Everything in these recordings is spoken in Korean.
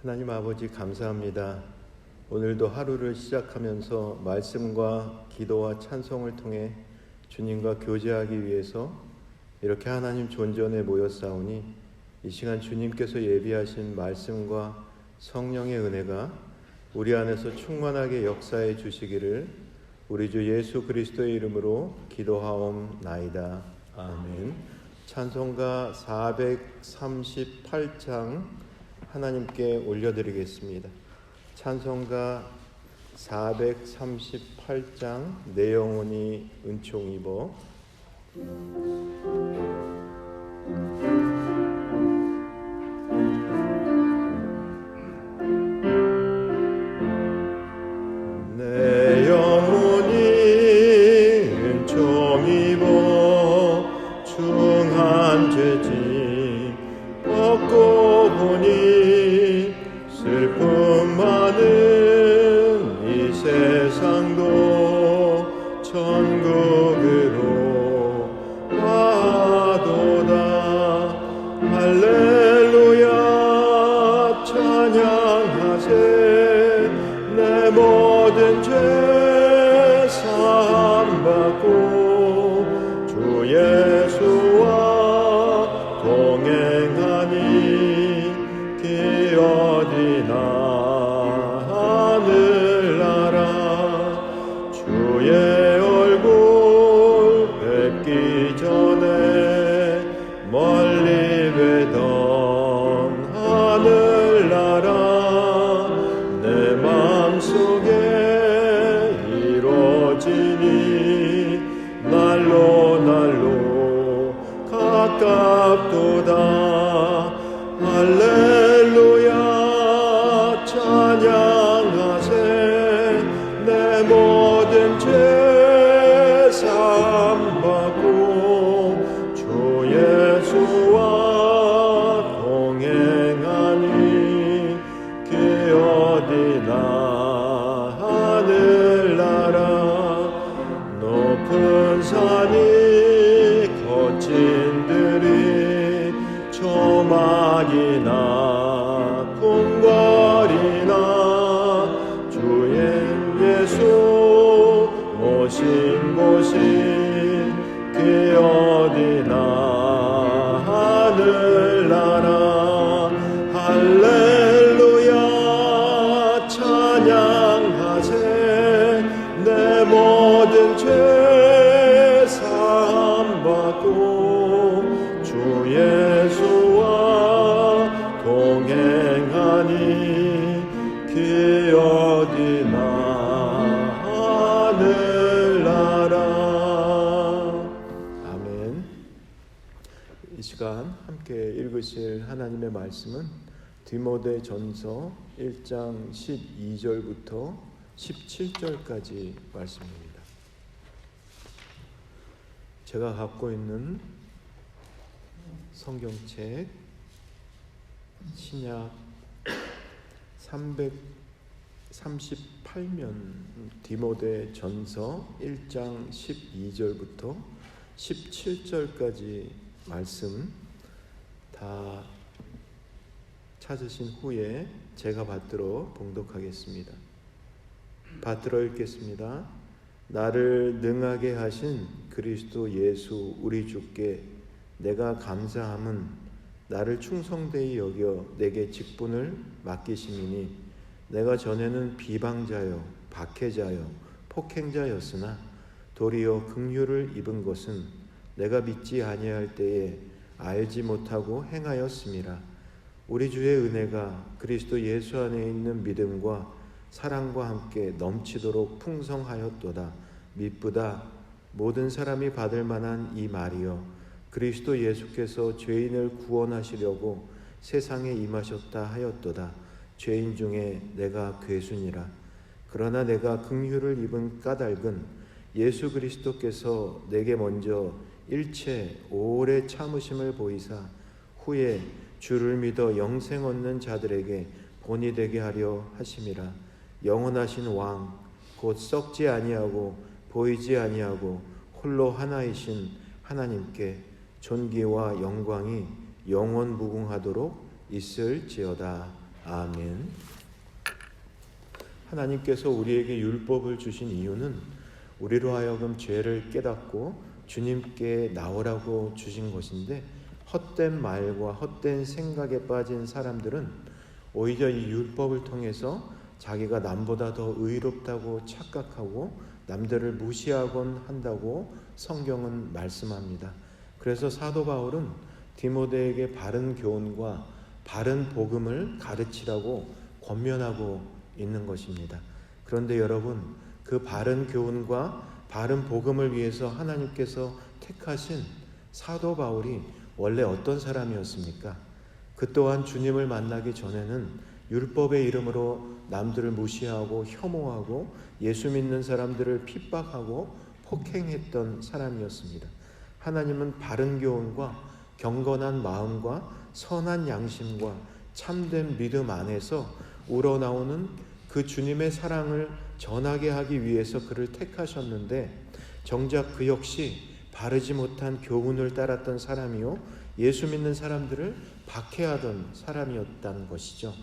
하나님 아버지 감사합니다. 오늘도 하루를 시작하면서 말씀과 기도와 찬송을 통해 주님과 교제하기 위해서 이렇게 하나님 존전에 모였사오니 이 시간 주님께서 예비하신 말씀과 성령의 은혜가 우리 안에서 충만하게 역사해 주시기를 우리 주 예수 그리스도의 이름으로 기도하옵나이다. 아멘. 찬송가 438장 하나님께 올려드리겠습니다. 찬송가 438장 내 영혼이 은총 입어. 내 영혼이 은총 입어 중한 죄짐 벗고 보니 슬픔 많은 이 세상도 천국으로 가도다. 할렐루야 찬양하세. 내 모든 죄 사함받고 주 예수와 동행하니 기 어디나 하늘나라. 주의 얼굴 뵙기 전에 멀리 뵈던 하늘나라. 내 마음속에 이루어지니 날로 가깝도다. 할렐루야 찬양하세. 내 모든 죄 사함받고 주 예수와 동행하니 기 어디나 하늘나라. 높은 산이 거친 들이 조막이나 궁궐이나 주의 예수 모신 곳이 그 어디나 하늘나라. 할렐루야 찬양하세. 내 모든 죄 사함받고 주 예수와 동행하니 기 어디나 하늘나라. 아멘. 이 시간 함께 읽으실 하나님의 말씀은 디모데전서 1장 12절부터 17절까지 말씀입니다. 제가 갖고 있는 성경책 신약 338면 디모데전서 1장 12절부터 17절까지 말씀 다 찾으신 후에 제가 받들어 봉독하겠습니다. 받들어 읽겠습니다. 나를 능하게 하신 그리스도 예수 우리 주께 내가 감사함은 나를 충성되이 여겨 내게 직분을 맡기심이니 내가 전에는 비방자요 박해자요 폭행자였으나 도리어 긍휼을 입은 것은 내가 믿지 아니할 때에 알지 못하고 행하였음이라. 우리 주의 은혜가 그리스도 예수 안에 있는 믿음과 사랑과 함께 넘치도록 풍성하였도다. 미쁘다. 모든 사람이 받을 만한 이 말이여 그리스도 예수께서 죄인을 구원하시려고 세상에 임하셨다 하였도다. 죄인 중에 내가 괴순이라. 그러나 내가 긍휼을 입은 까닭은 예수 그리스도께서 내게 먼저 일체 오래 참으심을 보이사 후에 주를 믿어 영생 얻는 자들에게 본이 되게 하려 하심이라. 영원하신 왕 곧 썩지 아니하고 보이지 아니하고 홀로 하나이신 하나님께 존귀와 영광이 영원 무궁하도록 있을지어다. 아멘. 하나님께서 우리에게 율법을 주신 이유는 우리로 하여금 죄를 깨닫고 주님께 나오라고 주신 것인데, 헛된 말과 헛된 생각에 빠진 사람들은 오히려 이 율법을 통해서 자기가 남보다 더 의롭다고 착각하고 남들을 무시하곤 한다고 성경은 말씀합니다. 그래서 사도 바울은 디모데에게 바른 교훈과 바른 복음을 가르치라고 권면하고 있는 것입니다. 그런데 여러분, 그 바른 교훈과 바른 복음을 위해서 하나님께서 택하신 사도 바울이 원래 어떤 사람이었습니까? 그 또한 주님을 만나기 전에는 율법의 이름으로 남들을 무시하고 혐오하고 예수 믿는 사람들을 핍박하고 폭행했던 사람이었습니다. 하나님은 바른 교훈과 경건한 마음과 선한 양심과 참된 믿음 안에서 우러나오는 그 주님의 사랑을 전하게 하기 위해서 그를 택하셨는데, 정작 그 역시 바르지 못한 교훈을 따랐던 사람이요, 예수 믿는 사람들을 박해하던 사람이었다는 것이죠.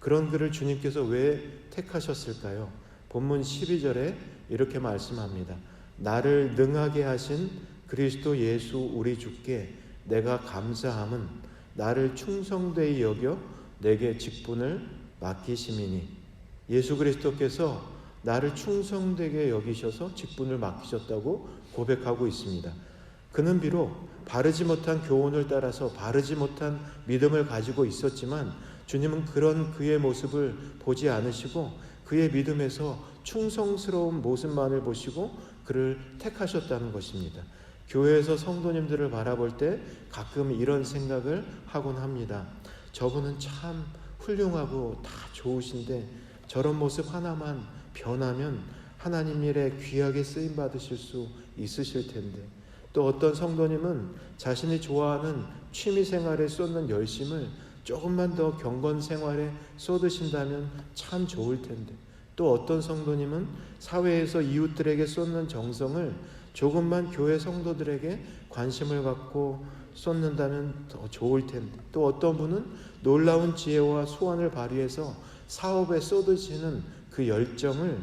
그런 그를 주님께서 왜 택하셨을까요? 본문 12절에 이렇게 말씀합니다. 나를 능하게 하신 그리스도 예수 우리 주께 내가 감사함은 나를 충성되이 여겨 내게 직분을 맡기심이니. 예수 그리스도께서 나를 충성되게 여기셔서 직분을 맡기셨다고 고백하고 있습니다. 그는 비록 바르지 못한 교훈을 따라서 바르지 못한 믿음을 가지고 있었지만 주님은 그런 그의 모습을 보지 않으시고 그의 믿음에서 충성스러운 모습만을 보시고 그를 택하셨다는 것입니다. 교회에서 성도님들을 바라볼 때 가끔 이런 생각을 하곤 합니다. 저분은 참 훌륭하고 다 좋으신데 저런 모습 하나만 변하면 하나님 일에 귀하게 쓰임 받으실 수 있으실 텐데, 또 어떤 성도님은 자신이 좋아하는 취미 생활에 쏟는 열심을 조금만 더 경건 생활에 쏟으신다면 참 좋을 텐데, 또 어떤 성도님은 사회에서 이웃들에게 쏟는 정성을 조금만 교회 성도들에게 관심을 갖고 쏟는다면 더 좋을 텐데, 또 어떤 분은 놀라운 지혜와 소원을 발휘해서 사업에 쏟으시는 그 열정을,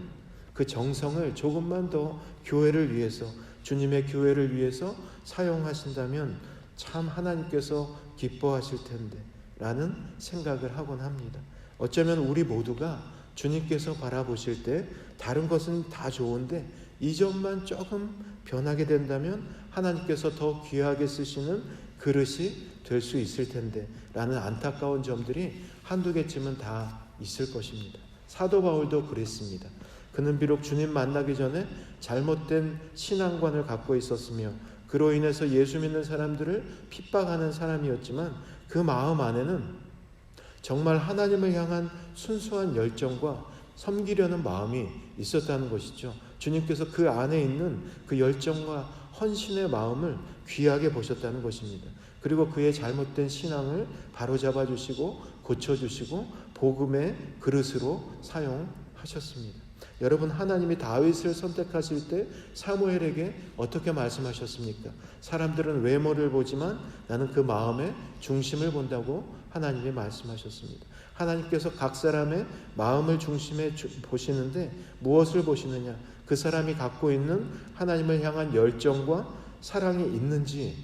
그 정성을 조금만 더 교회를 위해서, 주님의 교회를 위해서 사용하신다면 참 하나님께서 기뻐하실 텐데 라는 생각을 하곤 합니다. 어쩌면 우리 모두가 주님께서 바라보실 때 다른 것은 다 좋은데 이 점만 조금 변하게 된다면 하나님께서 더 귀하게 쓰시는 그릇이 될 수 있을 텐데 라는 안타까운 점들이 한두 개쯤은 다 있을 것입니다. 사도 바울도 그랬습니다. 그는 비록 주님 만나기 전에 잘못된 신앙관을 갖고 있었으며 그로 인해서 예수 믿는 사람들을 핍박하는 사람이었지만 그 마음 안에는 정말 하나님을 향한 순수한 열정과 섬기려는 마음이 있었다는 것이죠. 주님께서 그 안에 있는 그 열정과 헌신의 마음을 귀하게 보셨다는 것입니다. 그리고 그의 잘못된 신앙을 바로잡아 주시고 고쳐주시고 복음의 그릇으로 사용하셨습니다. 여러분, 하나님이 다윗을 선택하실 때 사무엘에게 어떻게 말씀하셨습니까? 사람들은 외모를 보지만 나는 그 마음의 중심을 본다고 하나님이 말씀하셨습니다. 하나님께서 각 사람의 마음을 중심에 보시는데 무엇을 보시느냐? 그 사람이 갖고 있는 하나님을 향한 열정과 사랑이 있는지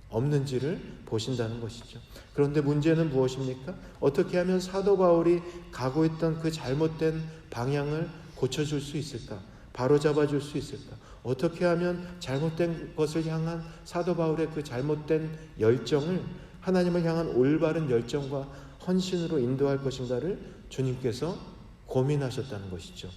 없는지를 보신다는 것이죠. 그런데 문제는 무엇입니까? 어떻게 하면 사도 바울이 가고 있던 그 잘못된 방향을 고쳐줄 수 있을까? 바로잡아줄 수 있을까? 어떻게 하면 잘못된 것을 향한 사도 바울의 그 잘못된 열정을 하나님을 향한 올바른 열정과 헌신으로 인도할 것인가를 주님께서 고민하셨다는 것이죠.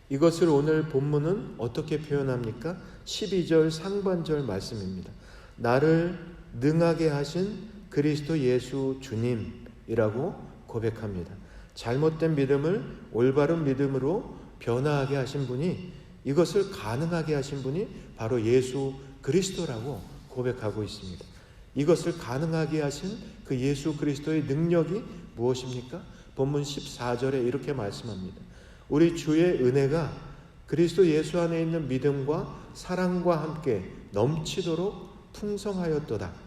이것을 오늘 본문은 어떻게 표현합니까? 12절 상반절 말씀입니다. 나를 능하게 하신 그리스도 예수 주님이라고 고백합니다. 잘못된 믿음을 올바른 믿음으로 변화하게 하신 분이, 이것을 가능하게 하신 분이 바로 예수 그리스도라고 고백하고 있습니다. 이것을 가능하게 하신 그 예수 그리스도의 능력이 무엇입니까? 본문 14절에 이렇게 말씀합니다. 우리 주의 은혜가 그리스도 예수 안에 있는 믿음과 사랑과 함께 넘치도록 풍성하였도다.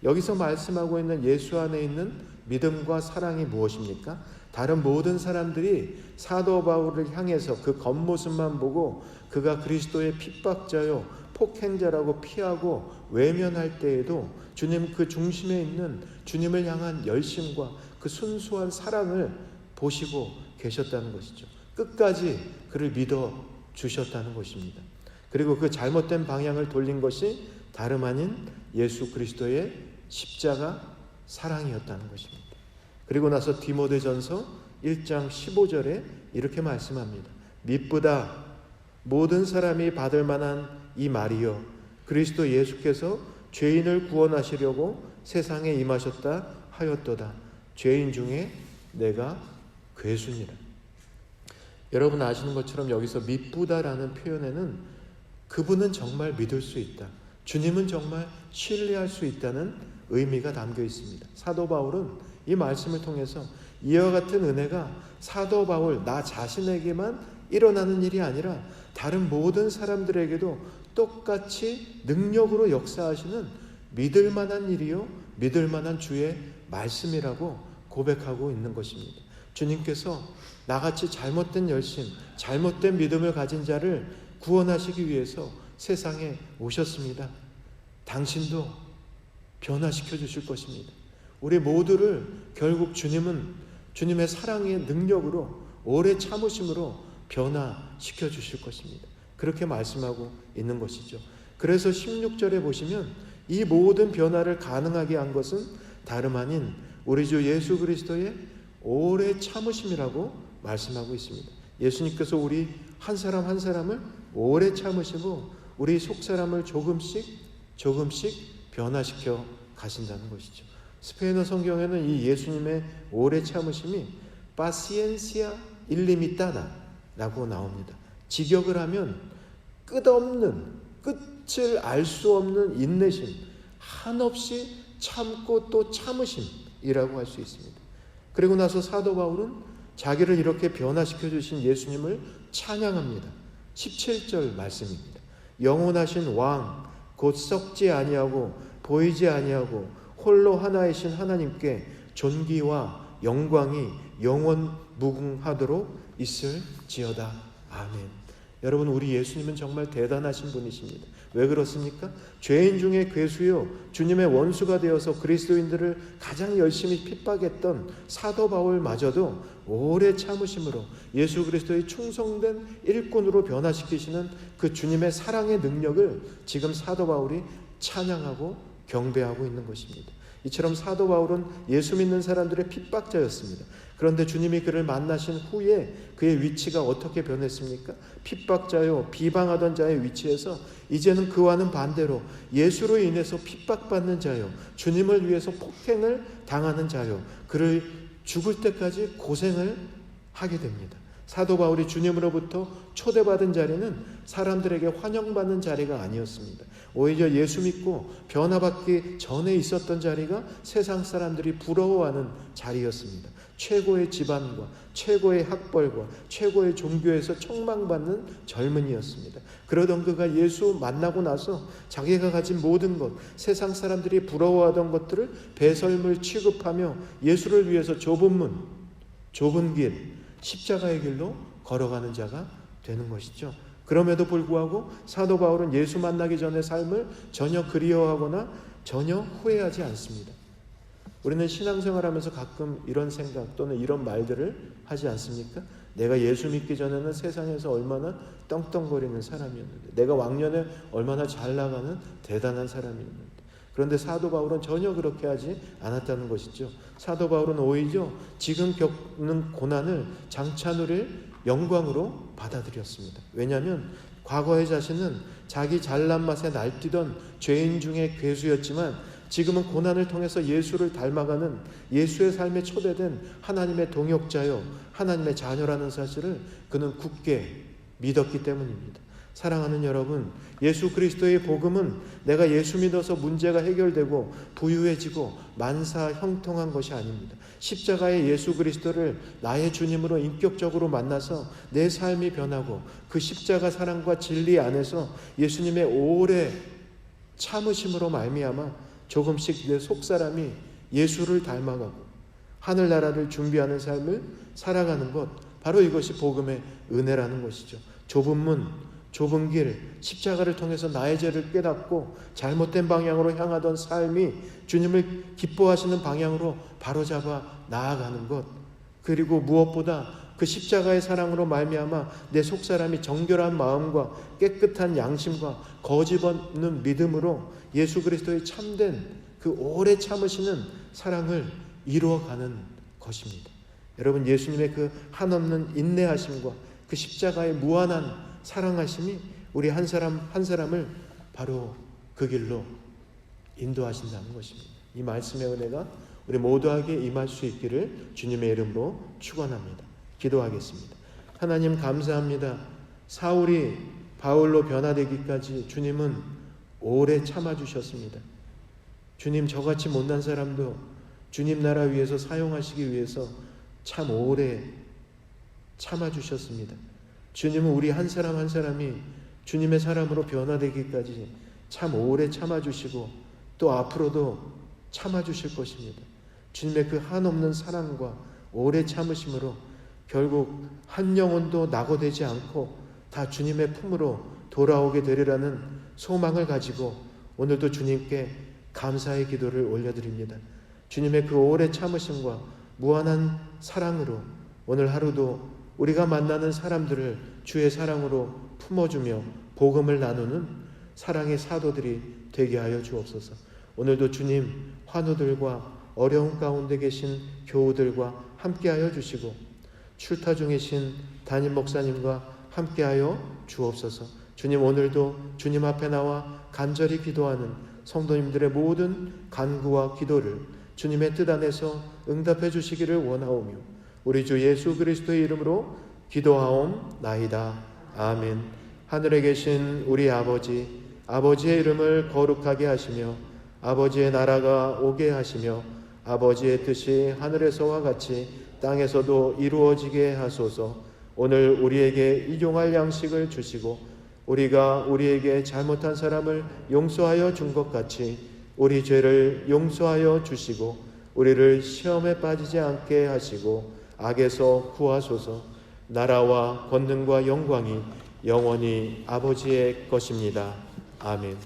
여기서 말씀하고 있는 예수 안에 있는 믿음과 사랑이 무엇입니까? 다른 모든 사람들이 사도 바울을 향해서 그 겉모습만 보고 그가 그리스도의 핍박자요 폭행자라고 피하고 외면할 때에도 주님 그 중심에 있는 주님을 향한 열심과 그 순수한 사랑을 보시고 계셨다는 것이죠. 끝까지 그를 믿어 주셨다는 것입니다. 그리고 그 잘못된 방향을 돌린 것이 다름 아닌 예수 그리스도의 십자가 사랑이었다는 것입니다. 그리고 나서 디모데전서 1장 15절에 이렇게 말씀합니다. 미쁘다 모든 사람이 받을 만한 이 말이여, 그리스도 예수께서 죄인을 구원하시려고 세상에 임하셨다 하였도다. 죄인 중에 내가 괴순이라. 여러분 아시는 것처럼 여기서 미쁘다라는 표현에는 그분은 정말 믿을 수 있다, 주님은 정말 신뢰할 수 있다는 의미가 담겨 있습니다. 사도 바울은 이 말씀을 통해서 이와 같은 은혜가 사도 바울 나 자신에게만 일어나는 일이 아니라 다른 모든 사람들에게도 똑같이 능력으로 역사하시는 믿을 만한 일이요 믿을 만한 주의 말씀이라고 고백하고 있는 것입니다. 주님께서 나같이 잘못된 열심, 잘못된 믿음을 가진 자를 구원하시기 위해서 세상에 오셨습니다. 당신도 변화시켜 주실 것입니다. 우리 모두를 결국 주님은 주님의 사랑의 능력으로, 오래 참으심으로 변화시켜 주실 것입니다. 그렇게 말씀하고 있는 것이죠. 그래서 16절에 보시면 이 모든 변화를 가능하게 한 것은 다름 아닌 우리 주 예수 그리스도의 오래 참으심이라고 말씀하고 있습니다. 예수님께서 우리 한 사람 한 사람을 오래 참으시고 우리 속사람을 조금씩 변화시켜 가신다는 것이죠. 스페인어 성경에는 이 예수님의 오래 참으심이 paciencia ilimitada 라고 나옵니다. 직역을 하면 끝없는, 끝을 알 수 없는 인내심, 한없이 참고 또 참으심이라고 할 수 있습니다. 그리고 나서 사도 바울은 자기를 이렇게 변화시켜 주신 예수님을 찬양합니다. 17절 말씀입니다. 영원하신 왕, 곧 썩지 아니하고 보이지 아니하고 홀로 하나이신 하나님께 존귀와 영광이 영원 무궁하도록 있을지어다. 아멘. 여러분, 우리 예수님은 정말 대단하신 분이십니다. 왜 그렇습니까? 죄인 중에 괴수요 주님의 원수가 되어서 그리스도인들을 가장 열심히 핍박했던 사도 바울마저도 오래 참으심으로 예수 그리스도의 충성된 일꾼으로 변화시키시는 그 주님의 사랑의 능력을 지금 사도 바울이 찬양하고 경배하고 있는 것입니다. 이처럼 사도 바울은 예수 믿는 사람들의 핍박자였습니다. 그런데 주님이 그를 만나신 후에 그의 위치가 어떻게 변했습니까? 핍박자요, 비방하던 자의 위치에서 이제는 그와는 반대로 예수로 인해서 핍박받는 자요, 주님을 위해서 폭행을 당하는 자요, 그를 죽을 때까지 고생을 하게 됩니다. 사도 바울이 주님으로부터 초대받은 자리는 사람들에게 환영받는 자리가 아니었습니다. 오히려 예수 믿고 변화받기 전에 있었던 자리가 세상 사람들이 부러워하는 자리였습니다. 최고의 집안과 최고의 학벌과 최고의 종교에서 촉망받는 젊은이였습니다. 그러던 그가 예수 만나고 나서 자기가 가진 모든 것, 세상 사람들이 부러워하던 것들을 배설물 취급하며 예수를 위해서 좁은 문, 좁은 길, 십자가의 길로 걸어가는 자가 되는 것이죠. 그럼에도 불구하고 사도 바울은 예수 만나기 전의 삶을 전혀 그리워하거나 전혀 후회하지 않습니다. 우리는 신앙생활하면서 가끔 이런 생각 또는 이런 말들을 하지 않습니까? 내가 예수 믿기 전에는 세상에서 얼마나 떵떵거리는 사람이었는데, 내가 왕년에 얼마나 잘 나가는 대단한 사람이었는데, 그런데 사도 바울은 전혀 그렇게 하지 않았다는 것이죠. 사도 바울은 오히려 지금 겪는 고난을 장차 누릴 영광으로 받아들였습니다. 왜냐하면 과거의 자신은 자기 잘난 맛에 날뛰던 죄인 중에 괴수였지만 지금은 고난을 통해서 예수를 닮아가는 예수의 삶에 초대된 하나님의 동역자요 하나님의 자녀라는 사실을 그는 굳게 믿었기 때문입니다. 사랑하는 여러분, 예수 그리스도의 복음은 내가 예수 믿어서 문제가 해결되고 부유해지고 만사 형통한 것이 아닙니다. 십자가의 예수 그리스도를 나의 주님으로 인격적으로 만나서 내 삶이 변하고 그 십자가 사랑과 진리 안에서 예수님의 오래 참으심으로 말미암아 조금씩 내 속사람이 예수를 닮아가고 하늘나라를 준비하는 삶을 살아가는 것, 바로 이것이 복음의 은혜라는 것이죠. 좁은 문, 좁은 길, 십자가를 통해서 나의 죄를 깨닫고 잘못된 방향으로 향하던 삶이 주님을 기뻐하시는 방향으로 바로잡아 나아가는 것, 그리고 무엇보다 그 십자가의 사랑으로 말미암아 내 속사람이 정결한 마음과 깨끗한 양심과 거짓 없는 믿음으로 예수 그리스도의 참된 그 오래 참으시는 사랑을 이루어가는 것입니다. 여러분, 예수님의 그 한없는 인내하심과 그 십자가의 무한한 사랑하심이 우리 한 사람 한 사람을 바로 그 길로 인도하신다는 것입니다. 이 말씀의 은혜가 우리 모두에게 임할 수 있기를 주님의 이름으로 축원합니다. 기도하겠습니다. 하나님, 감사합니다. 사울이 바울로 변화되기까지 주님은 오래 참아주셨습니다. 주님, 저같이 못난 사람도 주님 나라 위해서 사용하시기 위해서 참 오래 참아주셨습니다. 주님은 우리 한 사람 한 사람이 주님의 사람으로 변화되기까지 참 오래 참아주시고 또 앞으로도 참아주실 것입니다. 주님의 그 한없는 사랑과 오래 참으심으로 결국 한 영혼도 낙오되지 않고 다 주님의 품으로 돌아오게 되리라는 소망을 가지고 오늘도 주님께 감사의 기도를 올려드립니다. 주님의 그 오래 참으심과 무한한 사랑으로 오늘 하루도 우리가 만나는 사람들을 주의 사랑으로 품어주며 복음을 나누는 사랑의 사도들이 되게 하여 주옵소서. 오늘도 주님, 환우들과 어려운 가운데 계신 교우들과 함께하여 주시고 출타 중이신 담임 목사님과 함께하여 주옵소서. 주님, 오늘도 주님 앞에 나와 간절히 기도하는 성도님들의 모든 간구와 기도를 주님의 뜻 안에서 응답해 주시기를 원하오며 우리 주 예수 그리스도의 이름으로 기도하옵나이다. 아멘. 하늘에 계신 우리 아버지, 아버지의 이름을 거룩하게 하시며 아버지의 나라가 오게 하시며 아버지의 뜻이 하늘에서와 같이 땅에서도 이루어지게 하소서. 오늘 우리에게 일용할 양식을 주시고 우리가 우리에게 잘못한 사람을 용서하여 준 것 같이 우리 죄를 용서하여 주시고 우리를 시험에 빠지지 않게 하시고 악에서 구하소서. 나라와 권능과 영광이 영원히 아버지의 것입니다. 아멘.